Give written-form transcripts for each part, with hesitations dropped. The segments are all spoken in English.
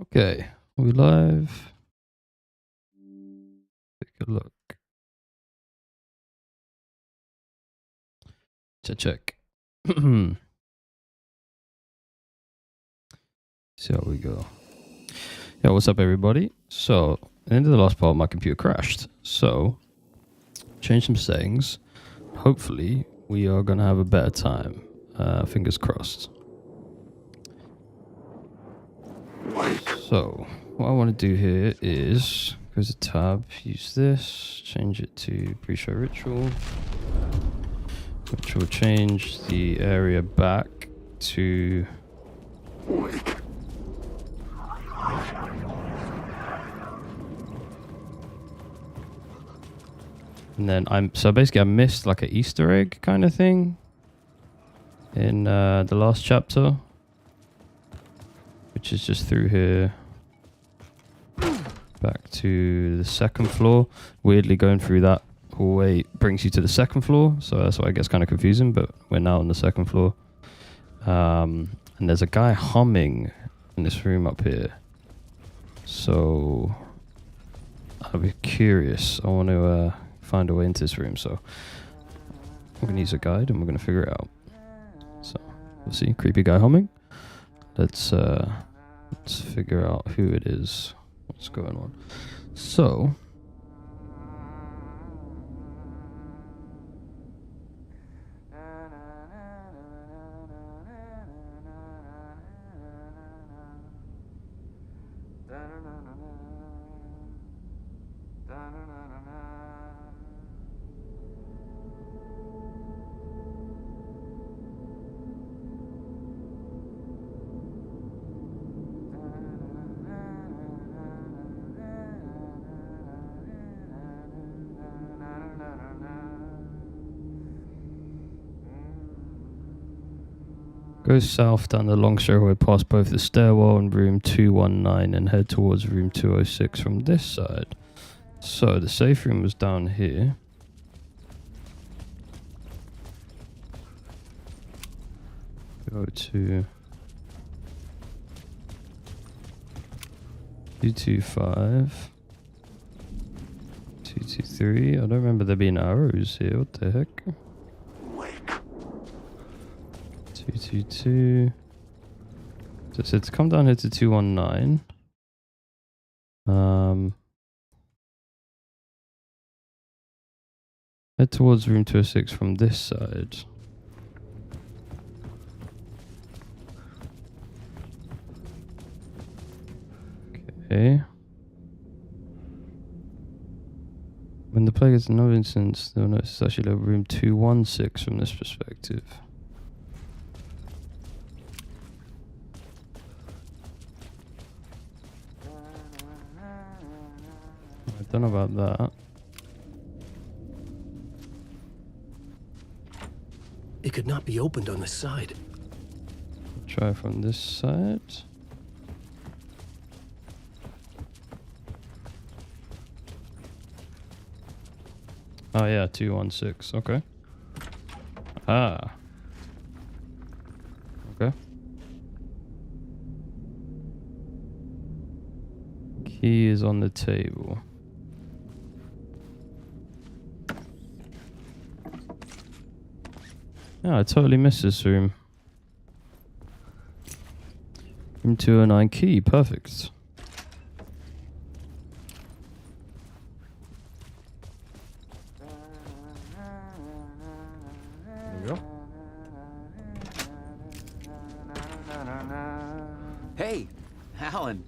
Okay, are we live? Take a look. Check. See how we go. Yeah, what's up, everybody? So, at the end of the last part, my computer crashed. So, change some settings. Hopefully, we are going to have a better time. Fingers crossed. So, what I want to do here is go to tab, use this, change it to pre-show ritual, which will change the area back to and then so basically I missed like an Easter egg kind of thing in the last chapter, which is just through here back to the second floor. Weirdly, going through that hallway brings you to the second floor, so that's why it gets kind of confusing, but we're now on the second floor. And there's a guy humming in this room up here, so I'll be curious. I want to find a way into this room, so I'm going to use a guide and we're going to figure it out. So we'll see. Creepy guy humming. Let's figure out who it is. What's going on? So go south down the long stairway past both the stairwell and room 219 and head towards room 206 from this side. So the safe room was down here. Go to 225, 223. I don't remember there being arrows here. What the heck? 222. So it said to come down here to 219. Head towards room 206 from this side. Okay. When the player gets no instance, they'll notice it's actually room 216 from this perspective. I don't know about that. It could not be opened on this side. Try from this side. Oh yeah, 216. Okay. Ah. Okay. Key is on the table. Yeah, I totally missed this room. Room 209 key, perfect. There we go. Hey, Alan.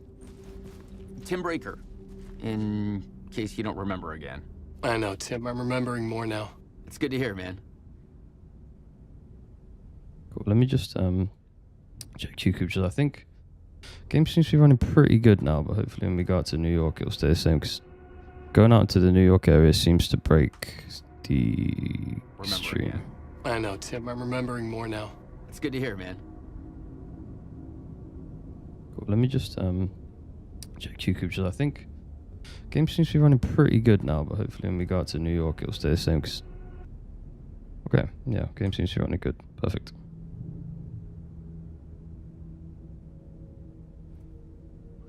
Tim Breaker, in case you don't remember again. I know, Tim. I'm remembering more now. It's good to hear, man. Cool. Let me just check Q-Cubes. I think game seems to be running pretty good now, but hopefully when we go out to New York it'll stay the same, because going out to the New York area seems to break the stream. Again. I know, Tim. I'm remembering more now. It's good to hear, man. Cool. Let me just check Q-Cubes. I think game seems to be running pretty good now, but hopefully when we go out to New York it'll stay the same, because okay, yeah, game seems to be running good. Perfect.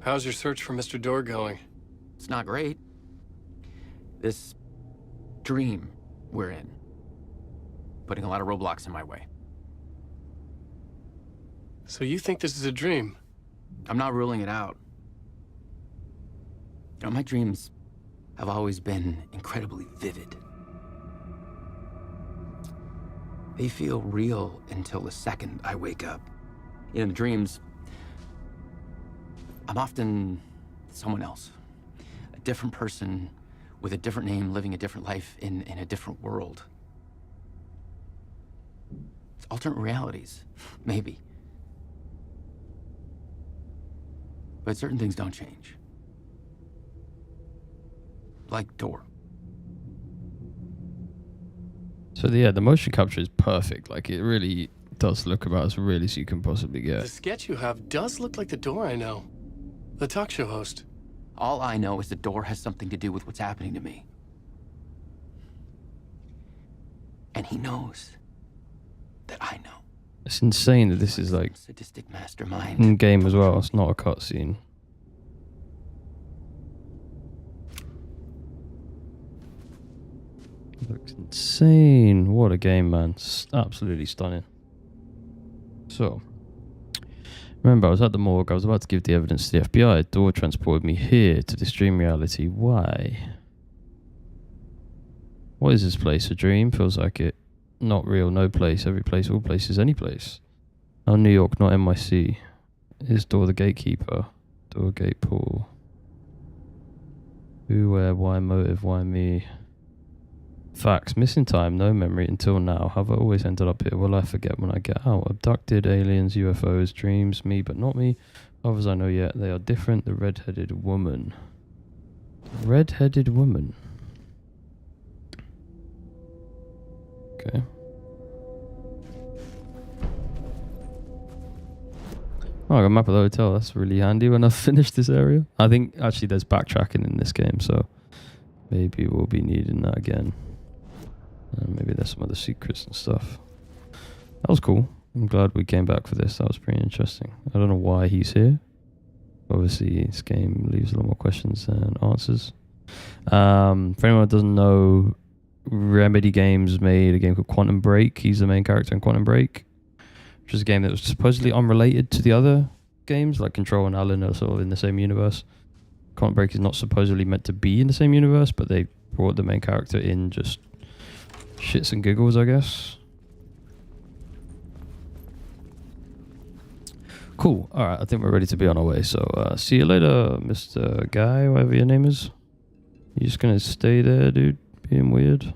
How's your search for Mr. Door going? It's not great. This dream we're in, putting a lot of roadblocks in my way. So you think this is a dream? I'm not ruling it out. You know, my dreams have always been incredibly vivid. They feel real until the second I wake up. In the dreams, I'm often someone else. A different person with a different name, living a different life in a different world. It's alternate realities, maybe. But certain things don't change. Like Door. So the motion capture is perfect. Like, it really does look about as real as you can possibly The get. sketch you have does look like the Door I know. The talk show host. All I know is the Door has something to do with what's happening to me. And he knows that I know. It's insane that this is like Sadistic mastermind. in game as well. It's not a cutscene. Looks insane. What a game, man. It's absolutely stunning. So, remember, I was at the morgue. I was about to give the evidence to the FBI. Door transported me here to this dream reality. Why? What is this place? A dream? Feels like it. Not real. No place. Every place. All places. Any place. Oh, New York, not NYC. Is Door the gatekeeper? Door gate pool. Who, where, why, motive, why me? Facts. Missing time, no memory until now. Have I always ended up here? Will I forget when I get out? Abducted, aliens, UFOs, dreams, me but not me. Others I know yet. They are different. The red-headed woman. Red-headed woman. Okay. Oh, I got a map of the hotel. That's really handy when I've finished this area. I think actually there's backtracking in this game, so maybe we'll be needing that again. And maybe there's some other secrets and stuff. That was cool. I'm glad we came back for this. That was pretty interesting. I don't know why he's here. Obviously, this game leaves a lot more questions than answers. For anyone who doesn't know, Remedy Games made a game called Quantum Break. He's the main character in Quantum Break, which is a game that was supposedly unrelated to the other games, like Control and Alan are sort of in the same universe. Quantum Break is not supposedly meant to be in the same universe, but they brought the main character in just shits and giggles, I guess. Cool. Alright, I think we're ready to be on our way. So, see you later, Mr. Guy, whatever your name is. You just gonna stay there, dude? Being weird?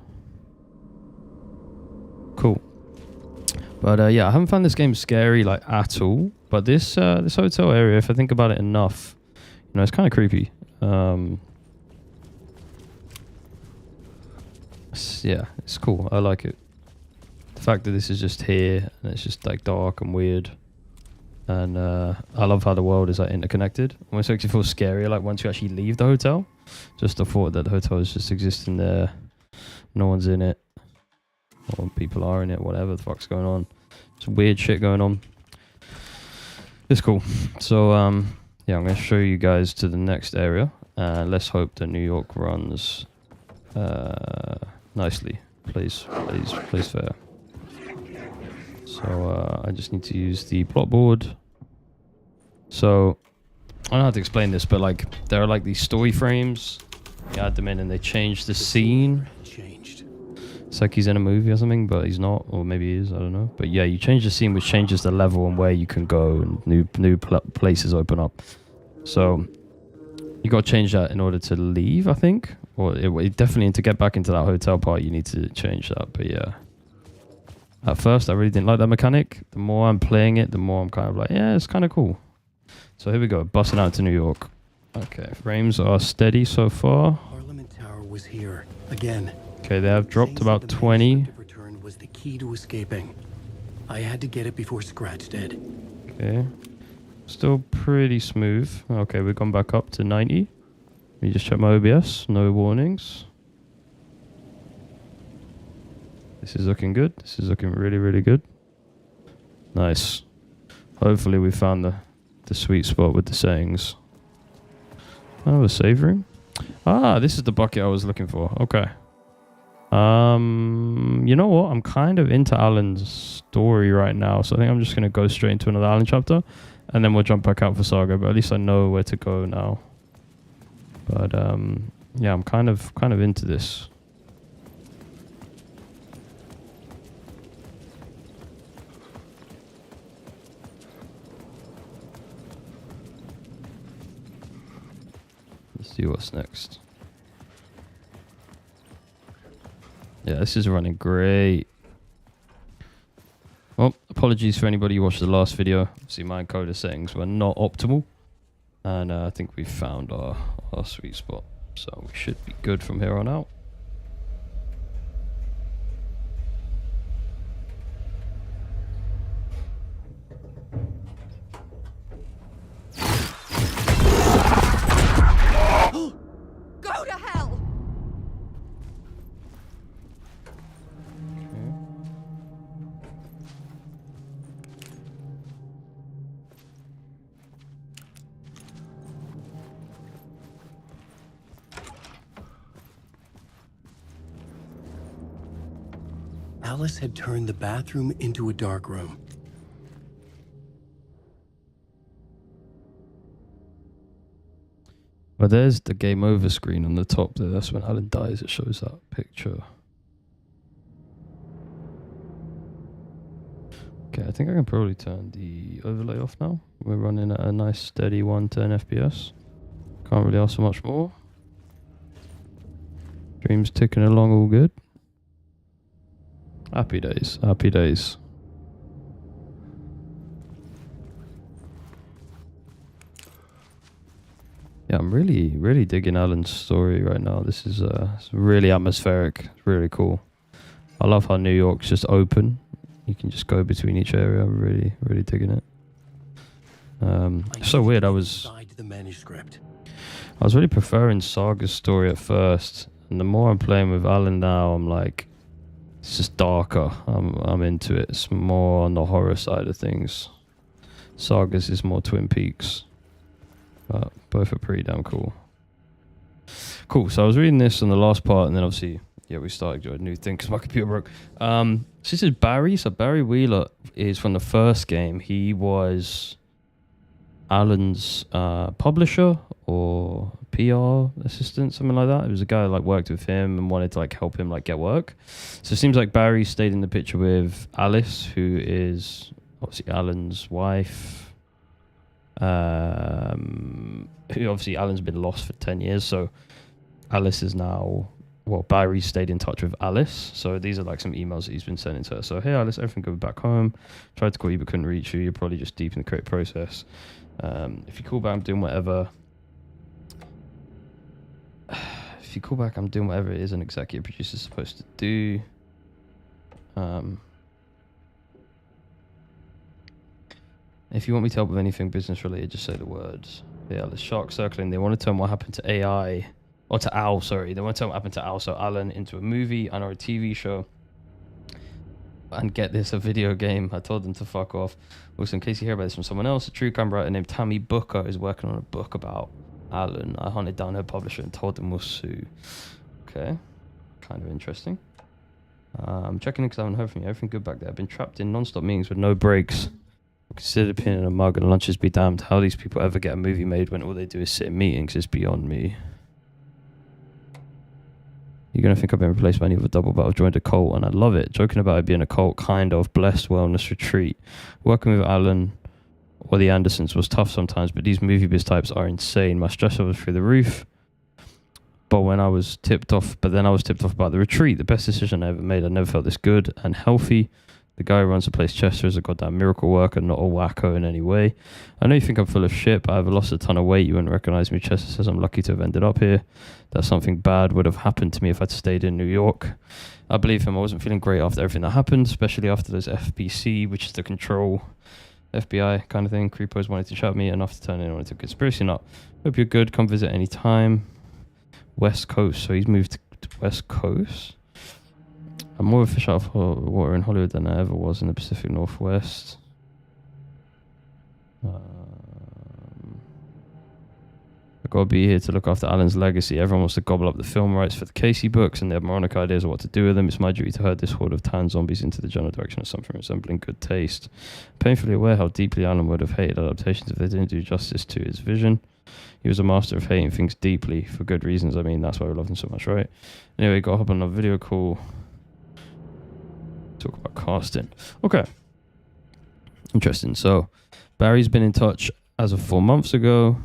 Cool. But, yeah, I haven't found this game scary, like, at all. But this hotel area, if I think about it enough, you know, it's kind of creepy. Yeah, it's cool. I like it. The fact that this is just here and it's just like dark and weird, and I love how the world is like interconnected. Almost makes you feel scary, like once you actually leave the hotel. Just the thought that the hotel is just existing there, no one's in it, or people are in it, whatever the fuck's going on. Some weird shit going on. It's cool. So yeah, I'm gonna show you guys to the next area. Let's hope that New York runs nicely. Plays fair. So I just need to use the plot board. So I don't know how to explain this, but like there are like these story frames. You add them in and they change the scene. Changed. It's like he's in a movie or something, but he's not, or maybe he is, I don't know. But yeah, you change the scene, which changes the level and where you can go, and new places open up. So you got to change that in order to leave, I think. Or it definitely, to get back into that hotel part, you need to change that. But yeah, at first I really didn't like that mechanic. The more I'm playing it, the more I'm kind of like, yeah, it's kind of cool. So here we go, busting out to New York. Okay, frames are steady so far. Parliament Tower was here again. Okay, they have dropped about 20. Return was the key to escaping. I had to get it before Scratch did. Okay, still pretty smooth. Okay, we've gone back up to 90. Let me just check my OBS. No warnings. This is looking good. This is looking really, really good. Nice. Hopefully we found the sweet spot with the settings. Kind of a save room. Ah, this is the bucket I was looking for. Okay. You know what? I'm kind of into Alan's story right now, so I think I'm just gonna go straight into another Alan chapter, and then we'll jump back out for Saga. But at least I know where to go now. But yeah, I'm kind of into this. Let's see what's next. Yeah, this is running great. Well, apologies for anybody who watched the last video. See, my encoder settings were not optimal. And I think we found our sweet spot. So we should be good from here on out. Go to hell! Alice had turned the bathroom into a dark room. Well, there's the game over screen on the top there. That's when Alan dies. It shows that picture. Okay, I think I can probably turn the overlay off now. We're running at a nice steady 110 FPS. Can't really ask for much more. Stream's ticking along all good. Happy days, happy days. Yeah, I'm really digging Alan's story right now. This is it's really atmospheric. It's really cool. I love how New York's just open. You can just go between each area. I'm really digging it. So weird. I was really preferring Saga's story at first, and the more I'm playing with Alan now, I'm like, it's just darker. I'm into it. It's more on the horror side of things. Saga's is more Twin Peaks. But both are pretty damn cool. Cool, so I was reading this on the last part, and then obviously, yeah, we started doing a new thing because my computer broke. So this is Barry. So Barry Wheeler is from the first game. He was Alan's publisher or PR assistant, something like that. It was a guy that like worked with him and wanted to like help him like get work. So it seems like Barry stayed in the picture with Alice, who is obviously Alan's wife. Who obviously Alan's been lost for 10 years, so Alice is now, well, Barry stayed in touch with Alice, so these are like some emails that he's been sending to her. So, hey Alice, everything good back home, tried to call you but couldn't reach you, you're probably just deep in the creative process. If you call back, I'm doing whatever it is an executive producer is supposed to do. If you want me to help with anything business related, just say the words. Yeah, the shark circling. They want to turn what happened to AI, or to Al, sorry. They want to turn what happened to Al, so Alan, into a movie and or a TV show. And get this, a video game. I told them to fuck off. Also, in case you hear about this from someone else, a true crime writer named Tammy Booker is working on a book about Alan. I hunted down her publisher and told them we'll sue. Okay, kind of interesting. I'm checking in because I haven't heard from you. Everything good back there? I've been trapped in non-stop meetings with no breaks. Consider pinning a mug and lunches be damned. How these people ever get a movie made when all they do is sit in meetings is beyond me. You're going to think I've been replaced by any other double, but I've joined a cult and I love it. Joking about it being a cult, kind of blessed wellness retreat. Working with Alan or the Andersons was tough sometimes, but these movie biz types are insane. My stress level was through the roof. But then I was tipped off about the retreat. The best decision I ever made. I never felt this good and healthy. The guy who runs the place, Chester, is a goddamn miracle worker, not a wacko in any way. I know you think I'm full of shit, but I've lost a ton of weight. You wouldn't recognize me. Chester says I'm lucky to have ended up here. That something bad would have happened to me if I'd stayed in New York. I believe him. I wasn't feeling great after everything that happened, especially after those FBC, which is the control FBI kind of thing. Creepos wanted to shut me enough to turn anyone into a conspiracy nut. Hope you're good. Come visit any time. West Coast. So he's moved to West Coast. I'm more of a fish out of water in Hollywood than I ever was in the Pacific Northwest. I gotta be here to look after Alan's legacy. Everyone wants to gobble up the film rights for the Casey books, and they have moronic ideas of what to do with them. It's my duty to herd this horde of tan zombies into the general direction of something resembling good taste. Painfully aware how deeply Alan would have hated adaptations if they didn't do justice to his vision. He was a master of hating things deeply, for good reasons. I mean, that's why we love him so much, right? Anyway, got to hop on a video call. Talk about casting. Okay. Interesting. So, Barry's been in touch as of 4 months ago.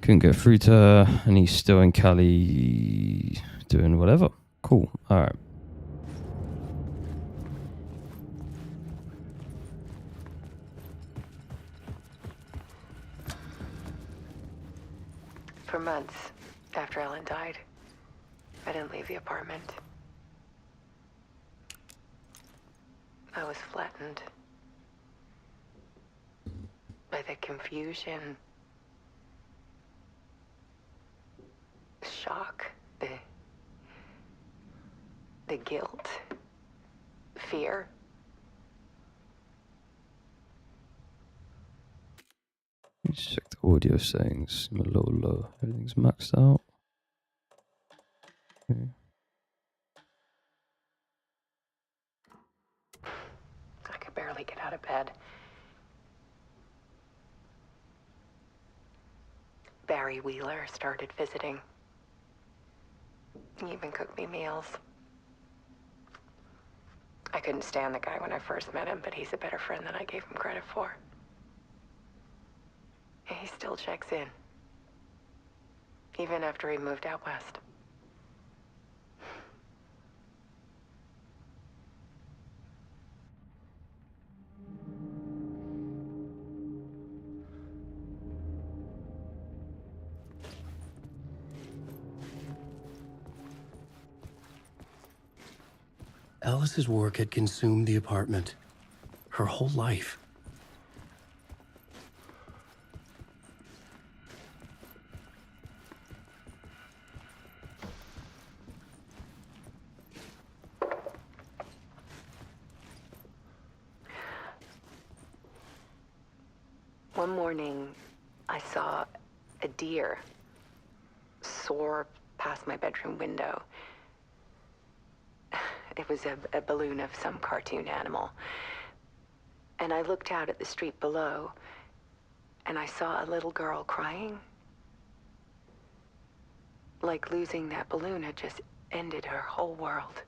Couldn't get through to her, and he's still in Cali doing whatever. Cool. All right. For months after Ellen died, I didn't leave the apartment. I was flattened by the confusion, shock, the guilt, fear. Let's check the audio settings. I'm a little low. Everything's maxed out. Okay. I could barely get out of bed. Barry Wheeler started visiting. He even cooked me meals. I couldn't stand the guy when I first met him, but he's a better friend than I gave him credit for. And he still checks in, even after he moved out west. Alice's work had consumed the apartment. Her whole life. One morning, I saw a deer soar past my bedroom window. It was a balloon of some cartoon animal. And I looked out at the street below, and I saw a little girl crying. Like losing that balloon had just ended her whole world.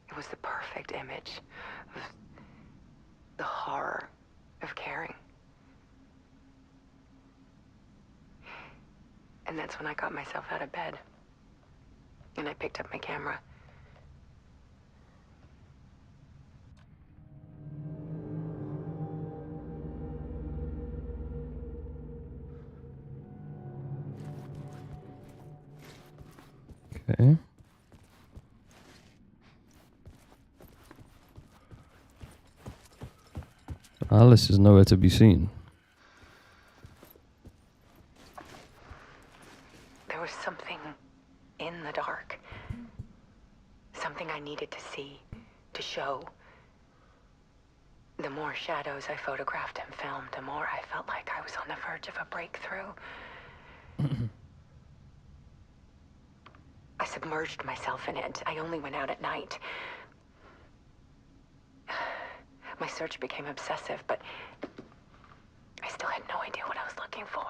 It was the perfect image of the horror of caring. And that's when I got myself out of bed. And I picked up my camera. Okay. Alice is nowhere to be seen. There was something in the dark. Something I needed to see, to show. The more shadows I photographed and filmed, the more I felt like I was on the verge of a breakthrough. I submerged myself in it. I only went out at night. My search became obsessive, but I still had no idea what I was looking for.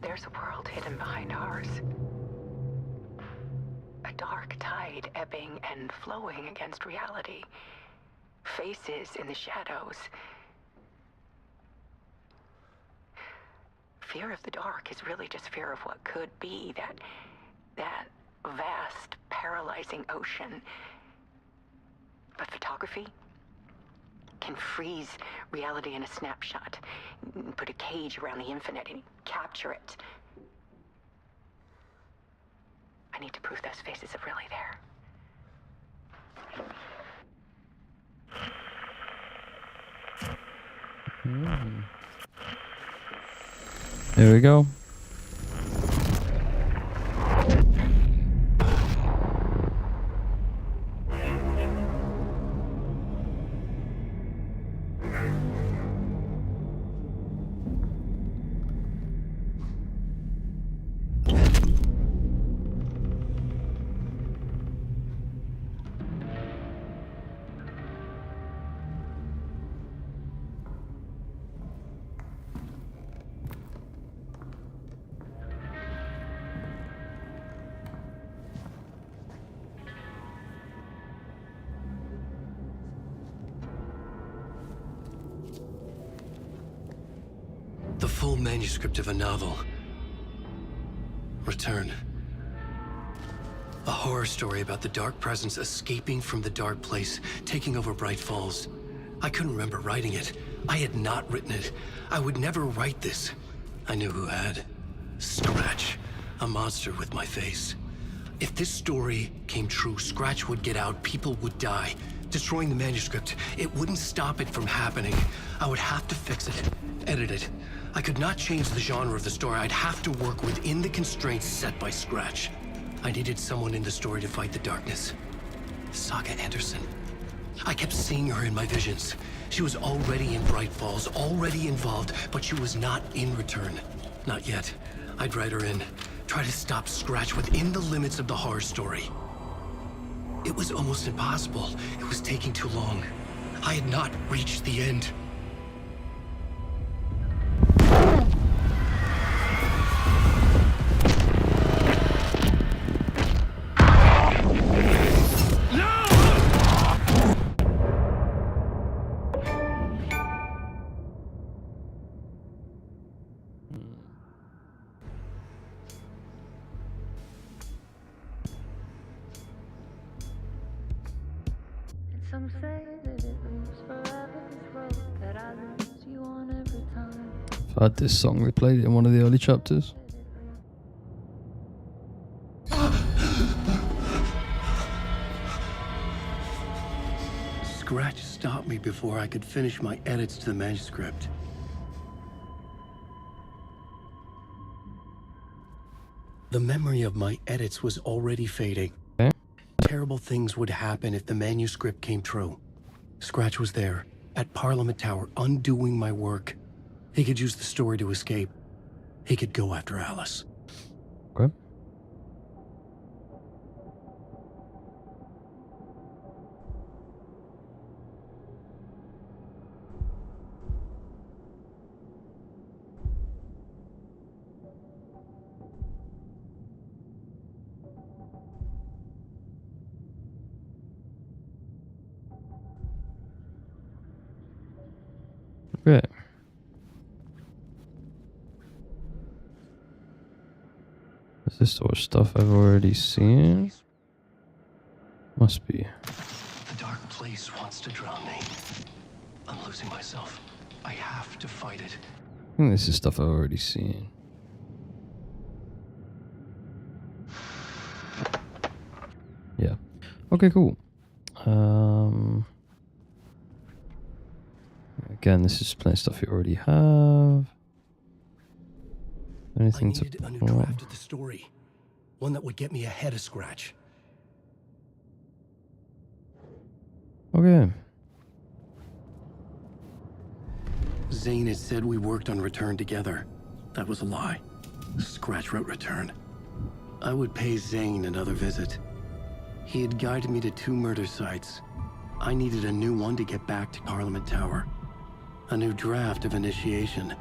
There's a world hidden behind ours. A dark tide ebbing and flowing against reality. Faces in the shadows. Fear of the dark is really just fear of what could be, that vast, paralyzing ocean. But photography can freeze reality in a snapshot, put a cage around the infinite and capture it. I need to prove those faces are really there. Here we go. The full manuscript of a novel. Return. A horror story about the dark presence escaping from the dark place, taking over Bright Falls. I couldn't remember writing it. I had not written it. I would never write this. I knew who had. Scratch. A monster with my face. If this story came true, Scratch would get out, people would die. Destroying the manuscript, it wouldn't stop it from happening. I would have to fix it, edit it. I could not change the genre of the story. I'd have to work within the constraints set by Scratch. I needed someone in the story to fight the darkness. Saga Anderson. I kept seeing her in my visions. She was already in Bright Falls, already involved, but she was not in Return. Not yet. I'd write her in. Try to stop Scratch within the limits of the horror story. It was almost impossible. It was taking too long. I had not reached the end. Some say that it moves forever, this road that I lose you on every time. I've heard this song replayed in one of the early chapters. Scratch stopped me before I could finish my edits to the manuscript. The memory of my edits was already fading. Okay. Terrible things would happen if the manuscript came true. Scratch was there, at Parliament Tower, undoing my work. He could use the story to escape. He could go after Alice. Okay. Right. Is this sort of stuff I've already seen? Must be. The dark place wants to drown me. I'm losing myself. I have to fight it. I think this is stuff I've already seen. Yeah. Okay, cool. Again, this is plenty of stuff you already have. I Anything to needed a new pull? draft of the story. One that would get me ahead of Scratch. Okay. Zane had said we worked on Return together. That was a lie. Scratch wrote Return. I would pay Zane another visit. He had guided me to 2 murder sites. I needed a new one to get back to Parliament Tower. A new draft of initiation.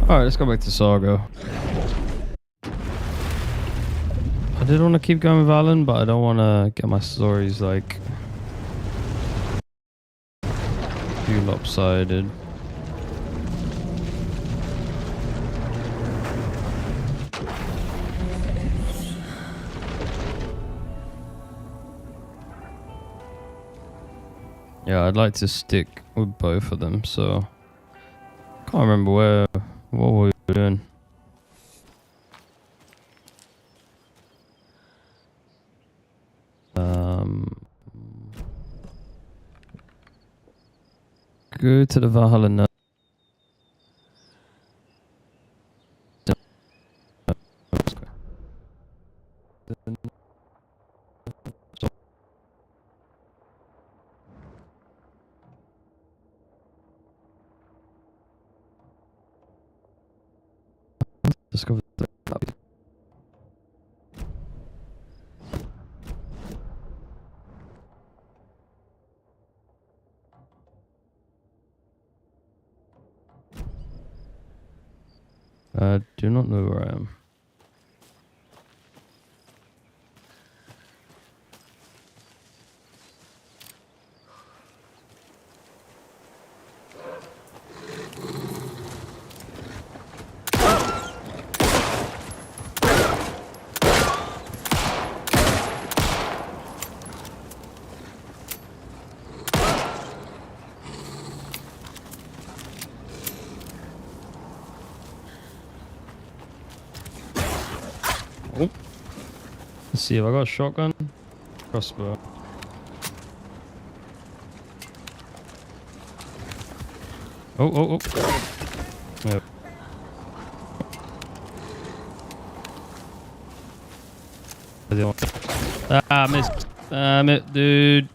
Alright, let's go back to Saga. I did want to keep going with Alan, but I don't want to get my stories like too lopsided. Yeah, I'd like to stick with both of them, so can't remember what were we doing. Go to the Valhalla now. Discover the do not know where I am. Oh. Let's see if I got a shotgun. Crossbow. Oh. Yep. Ah, missed. Damn it, dude.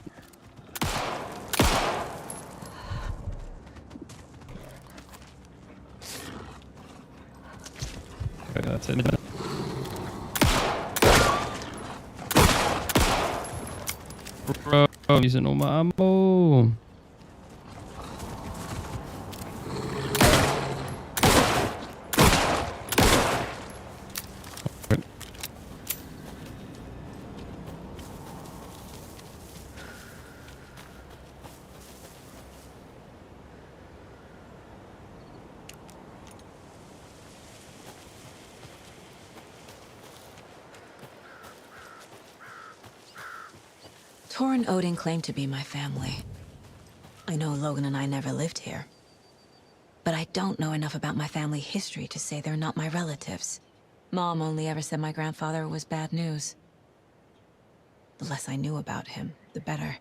Okay, that's it. Bro, I'm using all my ammo. Tor and Odin claim to be my family. I know Logan and I never lived here. But I don't know enough about my family history to say they're not my relatives. Mom only ever said my grandfather was bad news. The less I knew about him, the better.